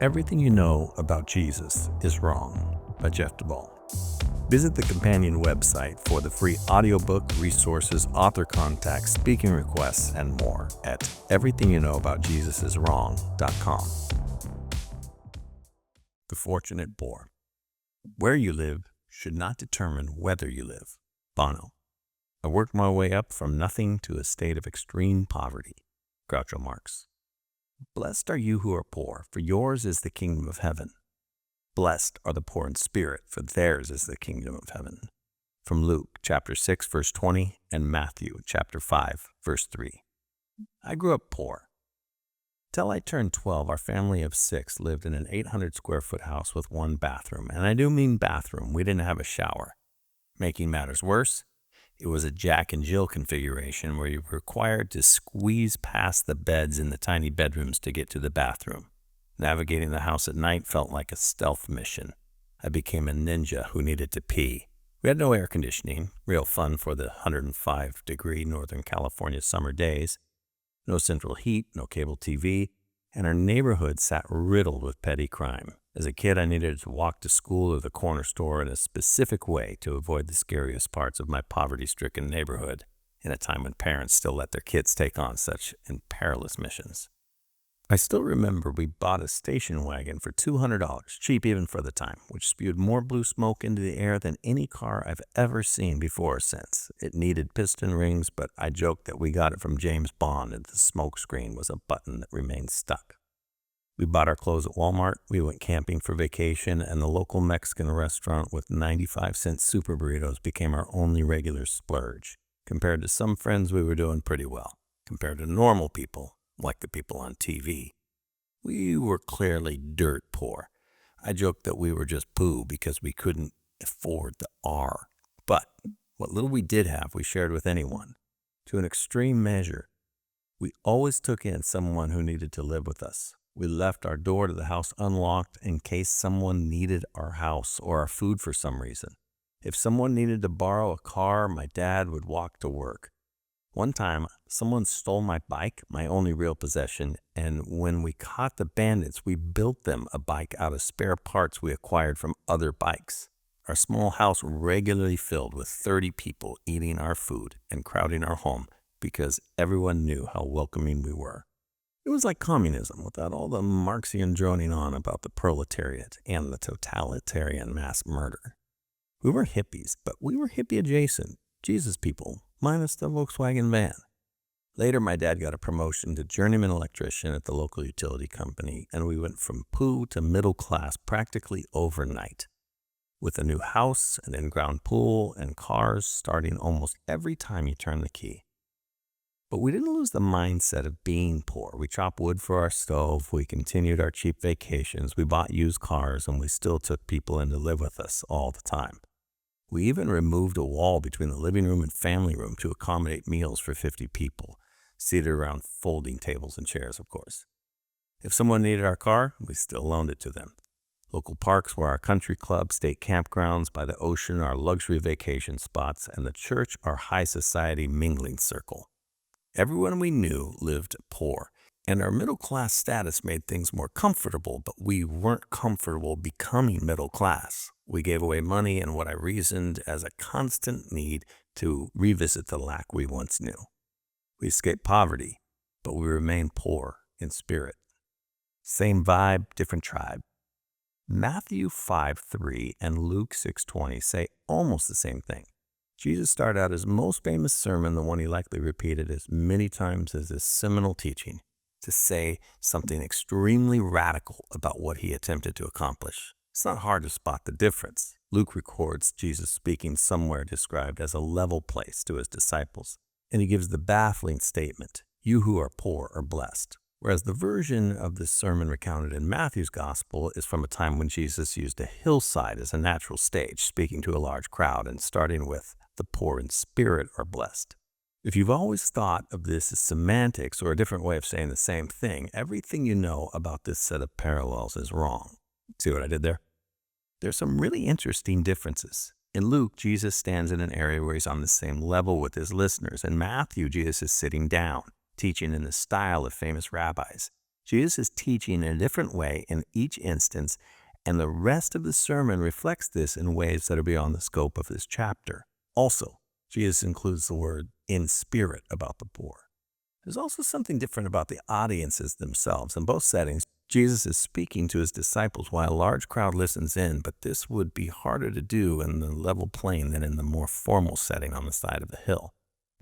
Everything You Know About Jesus Is Wrong by Jeff Duvall. Visit the companion website for the free audiobook, resources, author contacts, speaking requests, and more at everythingyouknowaboutjesusiswrong.com. The Fortunate Poor. Where you live should not determine whether you live. Bono. I worked my way up from nothing to a state of extreme poverty. Groucho Marx. Blessed are you who are poor, for yours is the kingdom of heaven. Blessed are the poor in spirit, for theirs is the kingdom of heaven. From Luke chapter 6, verse 20, and Matthew chapter 5, verse 3. I grew up poor. Till I turned 12, our family of 6 lived in an 800 square foot house with one bathroom. And I do mean bathroom. We didn't have a shower. Making matters worse, it was a Jack and Jill configuration where you were required to squeeze past the beds in the tiny bedrooms to get to the bathroom. Navigating the house at night felt like a stealth mission. I became a ninja who needed to pee. We had no air conditioning, real fun for the 105-degree Northern California summer days. No central heat, no cable TV, and our neighborhood sat riddled with petty crime. As a kid, I needed to walk to school or the corner store in a specific way to avoid the scariest parts of my poverty-stricken neighborhood, in a time when parents still let their kids take on such perilous missions. I still remember we bought a station wagon for $200, cheap even for the time, which spewed more blue smoke into the air than any car I've ever seen before or since. It needed piston rings, but I joked that we got it from James Bond and the smoke screen was a button that remained stuck. We bought our clothes at Walmart, we went camping for vacation, and the local Mexican restaurant with 95-cent super burritos became our only regular splurge. Compared to some friends, we were doing pretty well. Compared to normal people, like the people on TV, we were clearly dirt poor. I joked that we were just poo because we couldn't afford the R. But what little we did have, we shared with anyone. To an extreme measure, we always took in someone who needed to live with us. We left our door to the house unlocked in case someone needed our house or our food for some reason. If someone needed to borrow a car, my dad would walk to work. One time, someone stole my bike, my only real possession, and when we caught the bandits, we built them a bike out of spare parts we acquired from other bikes. Our small house regularly filled with 30 people eating our food and crowding our home because everyone knew how welcoming we were. It was like communism without all the Marxian droning on about the proletariat and the totalitarian mass murder. We were hippies, but we were hippie adjacent, Jesus people, minus the Volkswagen van. Later, my dad got a promotion to journeyman electrician at the local utility company, and we went from poo to middle class practically overnight. With a new house, an in-ground pool, and cars starting almost every time you turn the key. But we didn't lose the mindset of being poor. We chopped wood for our stove, we continued our cheap vacations, we bought used cars, and we still took people in to live with us all the time. We even removed a wall between the living room and family room to accommodate meals for 50 people, seated around folding tables and chairs, of course. If someone needed our car, we still loaned it to them. Local parks were our country club, state campgrounds by the ocean, our luxury vacation spots, and the church our high society mingling circle. Everyone we knew lived poor, and our middle-class status made things more comfortable, but we weren't comfortable becoming middle class. We gave away money in what I reasoned as a constant need to revisit the lack we once knew. We escaped poverty, but we remained poor in spirit. Same vibe, different tribe. Matthew 5:3 and Luke 6:20 say almost the same thing. Jesus started out his most famous sermon, the one he likely repeated as many times as his seminal teaching, to say something extremely radical about what he attempted to accomplish. It's not hard to spot the difference. Luke records Jesus speaking somewhere described as a level place to his disciples, and he gives the baffling statement, "You who are poor are blessed." Whereas the version of this sermon recounted in Matthew's gospel is from a time when Jesus used a hillside as a natural stage, speaking to a large crowd and starting with, "The poor in spirit are blessed." If you've always thought of this as semantics or a different way of saying the same thing, everything you know about this set of parallels is wrong. See what I did there? There's some really interesting differences. In Luke, Jesus stands in an area where he's on the same level with his listeners. In Matthew, Jesus is sitting down, teaching in the style of famous rabbis. Jesus is teaching in a different way in each instance, and the rest of the sermon reflects this in ways that are beyond the scope of this chapter. Also, Jesus includes the word in spirit about the poor. There's also something different about the audiences themselves. In both settings, Jesus is speaking to his disciples while a large crowd listens in, but this would be harder to do in the level plain than in the more formal setting on the side of the hill.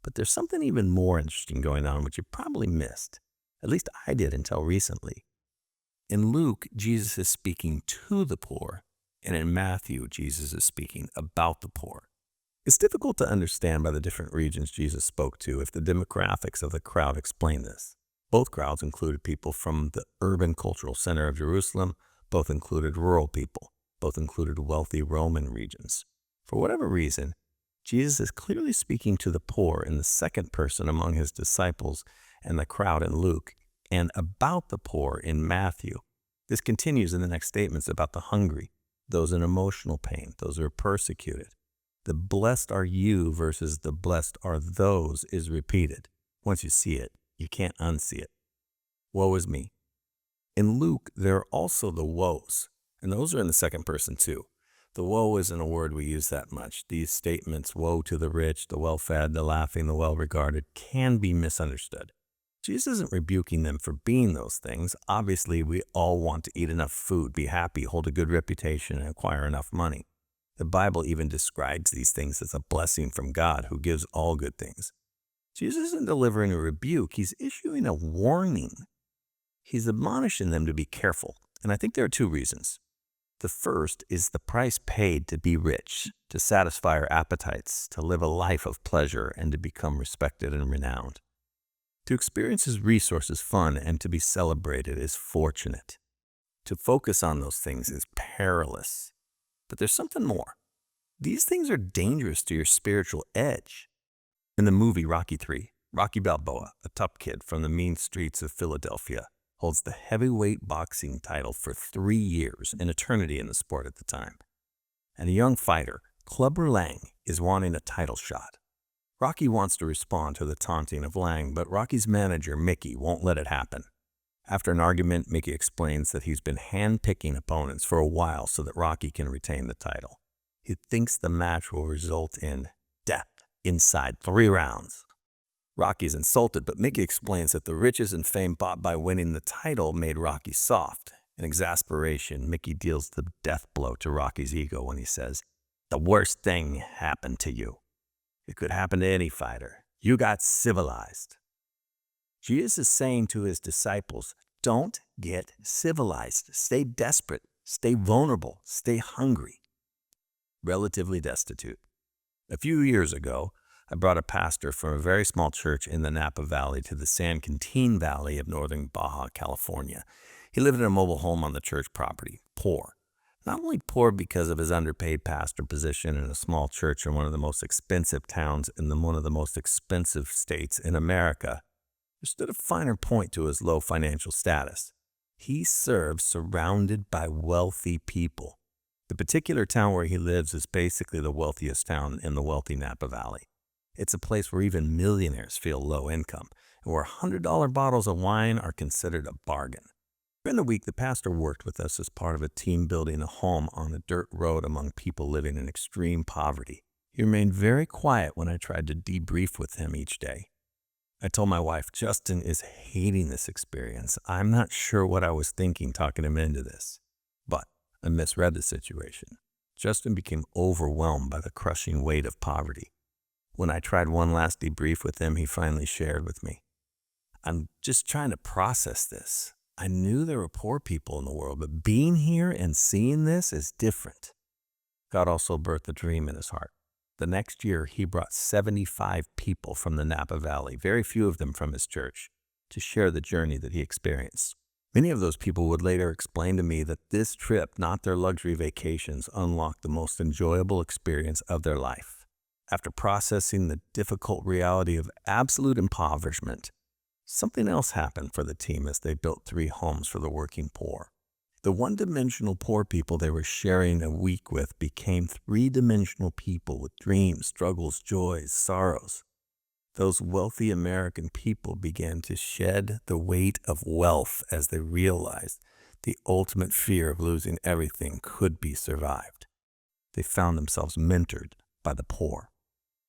But there's something even more interesting going on, which you probably missed. At least I did until recently. In Luke, Jesus is speaking to the poor, and in Matthew, Jesus is speaking about the poor. It's difficult to understand by the different regions Jesus spoke to if the demographics of the crowd explain this. Both crowds included people from the urban cultural center of Jerusalem, both included rural people, both included wealthy Roman regions. For whatever reason, Jesus is clearly speaking to the poor in the second person among his disciples and the crowd in Luke, and about the poor in Matthew. This continues in the next statements about the hungry, those in emotional pain, those who are persecuted. The blessed are you versus the blessed are those is repeated. Once you see it, you can't unsee it. Woe is me. In Luke, there are also the woes, and those are in the second person too. The woe isn't a word we use that much. These statements, woe to the rich, the well-fed, the laughing, the well-regarded, can be misunderstood. Jesus isn't rebuking them for being those things. Obviously, we all want to eat enough food, be happy, hold a good reputation, and acquire enough money. The Bible even describes these things as a blessing from God who gives all good things. Jesus isn't delivering a rebuke. He's issuing a warning. He's admonishing them to be careful. And I think there are two reasons. The first is the price paid to be rich, to satisfy our appetites, to live a life of pleasure, and to become respected and renowned. To experience his resources fun and to be celebrated is fortunate. To focus on those things is perilous. But there's something more. These things are dangerous to your spiritual edge. In the movie Rocky III, Rocky Balboa, a tough kid from the mean streets of Philadelphia, holds the heavyweight boxing title for 3 years, an eternity in the sport at the time. And a young fighter, Clubber Lang, is wanting a title shot. Rocky wants to respond to the taunting of Lang, but Rocky's manager, Mickey, won't let it happen. After an argument, Mickey explains that he's been hand-picking opponents for a while so that Rocky can retain the title. He thinks the match will result in death inside 3 rounds. Rocky's insulted, but Mickey explains that the riches and fame bought by winning the title made Rocky soft. In exasperation, Mickey deals the death blow to Rocky's ego when he says, "The worst thing happened to you. It could happen to any fighter. You got civilized." Jesus is saying to his disciples, don't get civilized. Stay desperate. Stay vulnerable. Stay hungry. Relatively destitute. A few years ago, I brought a pastor from a very small church in the Napa Valley to the San Quintin Valley of northern Baja California. He lived in a mobile home on the church property, poor. Not only poor because of his underpaid pastor position in a small church in one of the most expensive towns in one of the most expensive states in America, there stood a finer point to his low financial status. He serves surrounded by wealthy people. The particular town where he lives is basically the wealthiest town in the wealthy Napa Valley. It's a place where even millionaires feel low income, and where $100 bottles of wine are considered a bargain. During the week, the pastor worked with us as part of a team building a home on a dirt road among people living in extreme poverty. He remained very quiet when I tried to debrief with him each day. I told my wife, Justin is hating this experience. I'm not sure what I was thinking talking him into this. But I misread the situation. Justin became overwhelmed by the crushing weight of poverty. When I tried one last debrief with him, he finally shared with me, "I'm just trying to process this. I knew there were poor people in the world, but being here and seeing this is different." God also birthed a dream in his heart. The next year, he brought 75 people from the Napa Valley, very few of them from his church, to share the journey that he experienced. Many of those people would later explain to me that this trip, not their luxury vacations, unlocked the most enjoyable experience of their life. After processing the difficult reality of absolute impoverishment, something else happened for the team as they built 3 homes for the working poor. The one-dimensional poor people they were sharing a week with became 3-dimensional people with dreams, struggles, joys, sorrows. Those wealthy American people began to shed the weight of wealth as they realized the ultimate fear of losing everything could be survived. They found themselves mentored by the poor,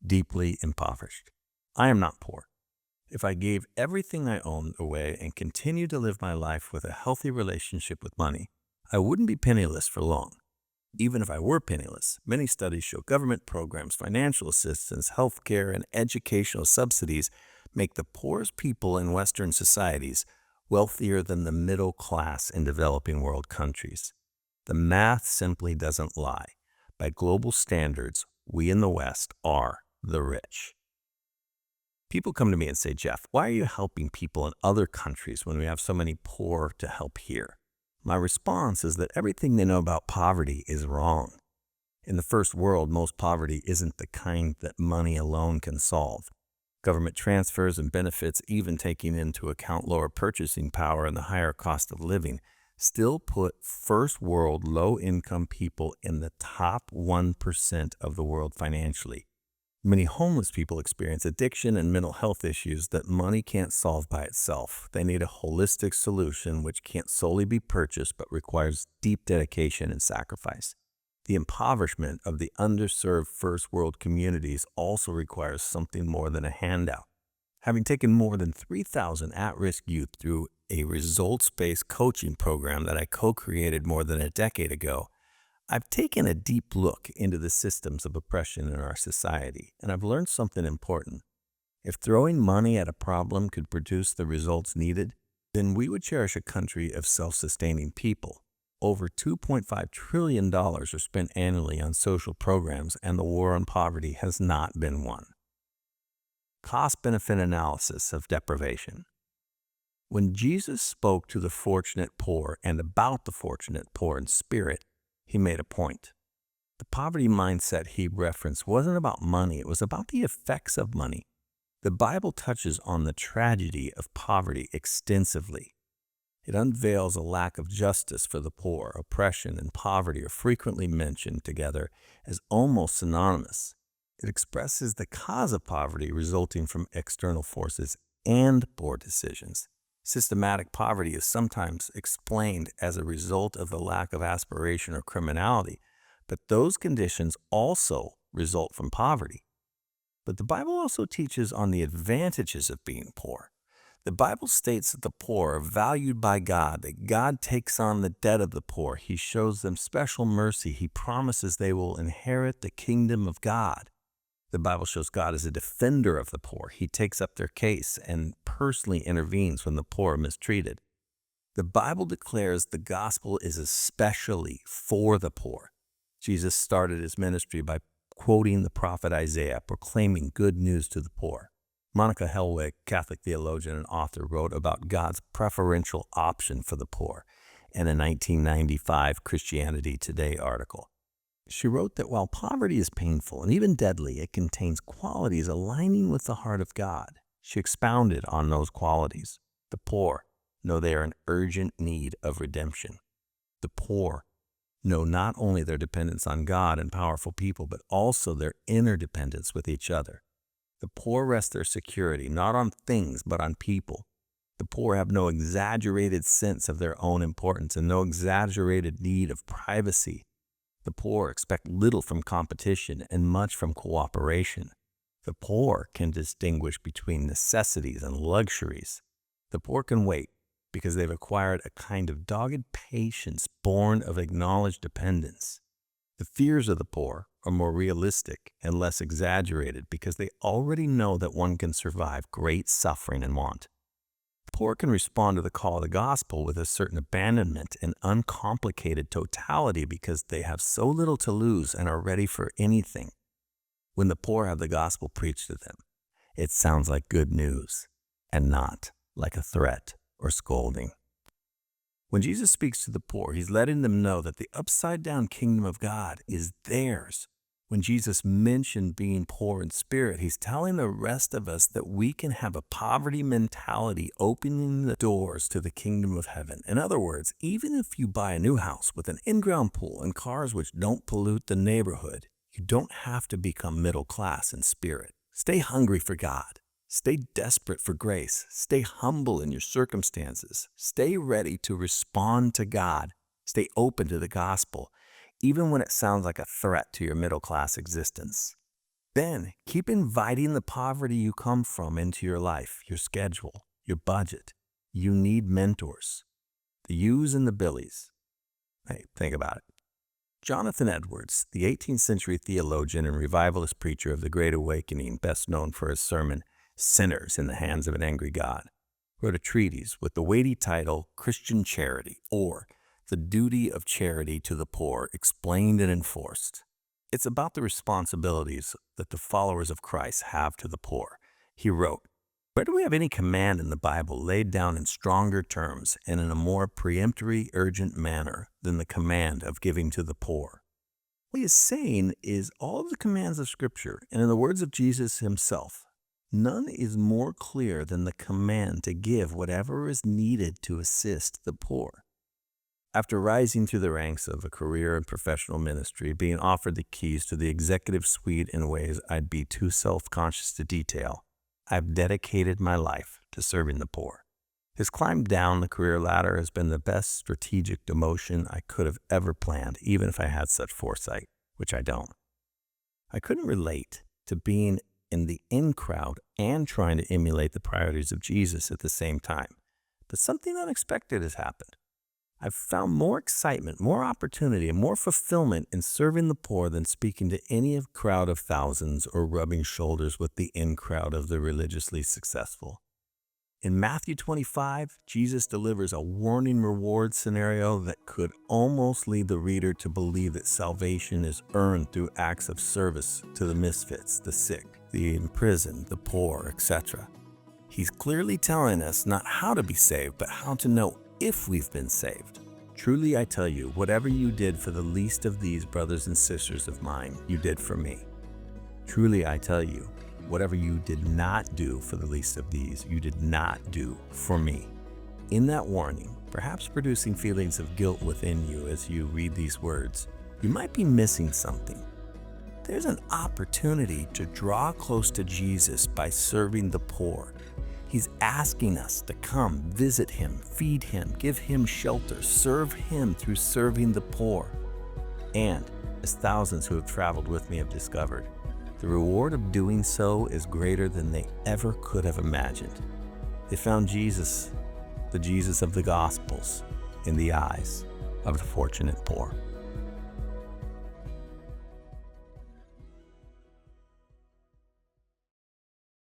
deeply impoverished. I am not poor. If I gave everything I owned away and continued to live my life with a healthy relationship with money, I wouldn't be penniless for long. Even if I were penniless, many studies show government programs, financial assistance, healthcare, and educational subsidies make the poorest people in Western societies wealthier than the middle class in developing world countries. The math simply doesn't lie. By global standards, we in the West are the rich. People come to me and say, Jeff, why are you helping people in other countries when we have so many poor to help here? My response is that everything they know about poverty is wrong. In the first world, most poverty isn't the kind that money alone can solve. Government transfers and benefits, even taking into account lower purchasing power and the higher cost of living, still put first world low-income people in the top 1% of the world financially. Many homeless people experience addiction and mental health issues that money can't solve by itself. They need a holistic solution which can't solely be purchased but requires deep dedication and sacrifice. The impoverishment of the underserved first world communities also requires something more than a handout. Having taken more than 3,000 at-risk youth through a results-based coaching program that I co-created more than a decade ago, I've taken a deep look into the systems of oppression in our society, and I've learned something important. If throwing money at a problem could produce the results needed, then we would cherish a country of self-sustaining people. Over $2.5 trillion are spent annually on social programs, and the war on poverty has not been won. Cost-benefit analysis of deprivation. When Jesus spoke to the fortunate poor and about the fortunate poor in spirit, he made a point. The poverty mindset he referenced wasn't about money, it was about the effects of money. The Bible touches on the tragedy of poverty extensively. It unveils a lack of justice for the poor. Oppression and poverty are frequently mentioned together as almost synonymous. It expresses the cause of poverty resulting from external forces and poor decisions. Systematic poverty is sometimes explained as a result of the lack of aspiration or criminality, but those conditions also result from poverty. But the Bible also teaches on the advantages of being poor. The Bible states that the poor are valued by God, that God takes on the debt of the poor. He shows them special mercy. He promises they will inherit the kingdom of God. The Bible shows God as a defender of the poor. He takes up their case and personally intervenes when the poor are mistreated. The Bible declares the gospel is especially for the poor. Jesus started his ministry by quoting the prophet Isaiah, proclaiming good news to the poor. Monica Helwig, Catholic theologian and author, wrote about God's preferential option for the poor in a 1995 Christianity Today article. She wrote that while poverty is painful and even deadly, it contains qualities aligning with the heart of God. She expounded on those qualities. The poor know they are in urgent need of redemption. The poor know not only their dependence on God and powerful people, but also their interdependence with each other. The poor rest their security not on things, but on people. The poor have no exaggerated sense of their own importance and no exaggerated need of privacy. The poor expect little from competition and much from cooperation. The poor can distinguish between necessities and luxuries. The poor can wait because they've acquired a kind of dogged patience born of acknowledged dependence. The fears of the poor are more realistic and less exaggerated because they already know that one can survive great suffering and want. The poor can respond to the call of the gospel with a certain abandonment and uncomplicated totality because they have so little to lose and are ready for anything. When the poor have the gospel preached to them, it sounds like good news and not like a threat or scolding. When Jesus speaks to the poor, he's letting them know that the upside-down kingdom of God is theirs. When Jesus mentioned being poor in spirit, he's telling the rest of us that we can have a poverty mentality opening the doors to the kingdom of heaven. In other words, even if you buy a new house with an in-ground pool and cars which don't pollute the neighborhood, you don't have to become middle class in spirit. Stay hungry for God. Stay desperate for grace. Stay humble in your circumstances. Stay ready to respond to God. Stay open to the gospel, even when it sounds like a threat to your middle-class existence. Then keep inviting the poverty you come from into your life, your schedule, your budget. You need mentors. The yous and the billies. Hey, think about it. Jonathan Edwards, the 18th century theologian and revivalist preacher of the Great Awakening, best known for his sermon, Sinners in the Hands of an Angry God, wrote a treatise with the weighty title Christian Charity, or The Duty of Charity to the Poor, Explained and Enforced. It's about the responsibilities that the followers of Christ have to the poor. He wrote, "Where do we have any command in the Bible laid down in stronger terms and in a more peremptory, urgent manner than the command of giving to the poor?" What he is saying is all of the commands of Scripture, and in the words of Jesus himself, none is more clear than the command to give whatever is needed to assist the poor. After rising through the ranks of a career in professional ministry, being offered the keys to the executive suite in ways I'd be too self-conscious to detail, I've dedicated my life to serving the poor. His climb down the career ladder has been the best strategic demotion I could have ever planned, even if I had such foresight, which I don't. I couldn't relate to being in the in crowd and trying to emulate the priorities of Jesus at the same time. But something unexpected has happened. I've found more excitement, more opportunity, and more fulfillment in serving the poor than speaking to any crowd of thousands or rubbing shoulders with the in crowd of the religiously successful. In Matthew 25, Jesus delivers a warning reward scenario that could almost lead the reader to believe that salvation is earned through acts of service to the misfits, the sick, the imprisoned, the poor, etc. He's clearly telling us not how to be saved, but how to know if we've been saved. Truly I tell you, whatever you did for the least of these brothers and sisters of mine, you did for me. Truly I tell you, whatever you did not do for the least of these, you did not do for me. In that warning, perhaps producing feelings of guilt within you as you read these words, you might be missing something. There's an opportunity to draw close to Jesus by serving the poor. He's asking us to come, visit him, feed him, give him shelter, serve him through serving the poor. And, as thousands who have traveled with me have discovered, the reward of doing so is greater than they ever could have imagined. They found Jesus, the Jesus of the Gospels, in the eyes of the fortunate poor.